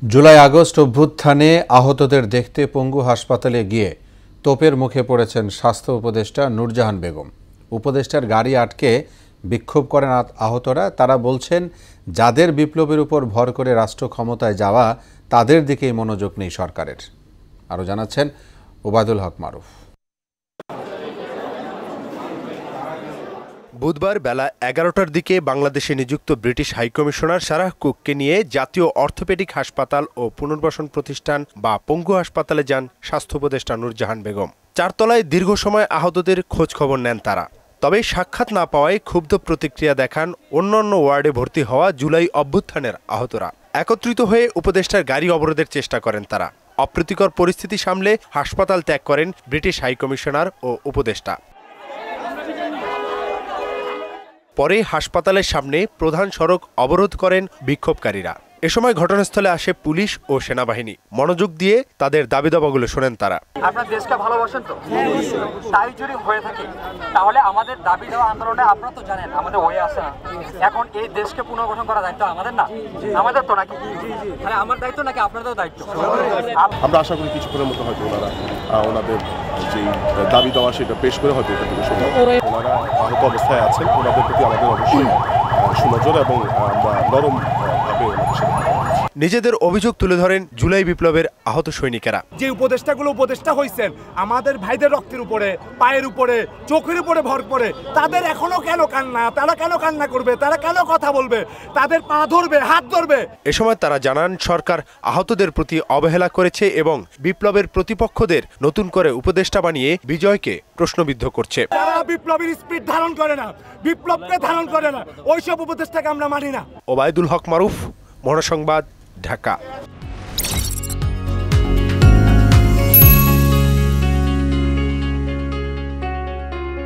July August অভ্যুত্থানে আহতদের দেখতে পঙ্গু হাসপাতালে গিয়ে তোপের মুখে পড়েছেন স্বাস্থ্য উপদেষ্টা নূরজাহান বেগম। উপদেষ্টার গাড়ি আটকে বিক্ষোভ করেন আহতরা। তারা বলছেন, যাদের বিপ্লবের উপর ভর করে রাষ্ট্র ক্ষমতায় যাওয়া তাদের দিকেই মনোযোগ নেই সরকারের। আরও জানাচ্ছেন ওবায়দুল হক মারুফ। বুধবার বেলা ১১টার দিকে বাংলাদেশে নিযুক্ত ব্রিটিশ হাইকমিশনার সারাহ কুককে নিয়ে জাতীয় অর্থোপেডিক হাসপাতাল ও পুনর্বাসন প্রতিষ্ঠান বা পঙ্গু হাসপাতালে যান স্বাস্থ্য উপদেষ্টা নূরজাহান বেগম। চারতলায় দীর্ঘ সময় আহতদের খোঁজ খবর নেন তারা। তবে সাক্ষাৎ না পাওয়ায় ক্ষুব্ধ প্রতিক্রিয়া দেখান অন্যান্য ওয়ার্ডে ভর্তি হওয়া জুলাই অভ্যুত্থানের আহতরা। একত্রিত হয়ে উপদেষ্টার গাড়ি অবরোধের চেষ্টা করেন তারা। অপ্রীতিকর পরিস্থিতি সামলে হাসপাতাল ত্যাগ করেন ব্রিটিশ হাইকমিশনার ও উপদেষ্টা। পরে হাসপাতালের সামনে প্রধান সড়ক অবরোধ করেন বিক্ষোভকারীরা। এ সময় ঘটনাস্থলে আসে পুলিশ ও সেনাবাহিনী। মনোযোগ দিয়ে তাদের দাবি দাবাগুলো শোনেন তারা। আপনার দেশকে ভালোবাসেন তো? তাই যদি হয়ে থাকে তাহলে আমাদের দাবি দেওয়া আন্দোলনে আপনারা তো জানেন আমাদের হয়ে আসে না। এখন এই দেশকে পুনর্গঠন করার দায়িত্ব আমাদের না? আমাদের তো নাকি? মানে আমার দায়িত্ব নাকি আপনাদেরও দায়িত্ব? আমরা আশা করি কিছুক্ষণের মতো হয়তো ওনাদের যে দাবি দেওয়া সেটা পেশ করে হয়তো এখান থেকে শুনবো। ওনারা আহত অবস্থায় আছেন, ওনাদের প্রতি আমাদের অবশ্যই সুনজর এবং আমরা নরমভাবে নিজেদের অভিযোগ তুলে ধরেন জুলাই বিপ্লবের আহত সৈনিকেরা। যে উপদেষ্টা হয়েছেন আমাদের ভাইদের রক্তের উপরে, পায়ের উপরে, চোখের উপরে ভর করে, তাদের এখনো কেন কান্না? তারা কেন কান্না করবে? তারা কেন কথা বলবে? তাদের পা ধরবে, হাত ধরবে? এ সময় তারা জানান, সরকার আহতদের প্রতি অবহেলা করেছে এবং বিপ্লবের প্রতিপক্ষদের নতুন করে উপদেষ্টা বানিয়ে বিজয়কে প্রশ্নবিদ্ধ করছে। যারা বিপ্লবের স্পিরিট ধারণ করে না, বিপ্লবকে ধারণ করে না, ওইসব উপদেষ্টাকে আমরা মানি না। ওবায়দুল হক মারুফ, মহাসংবাদ, ঢাকা।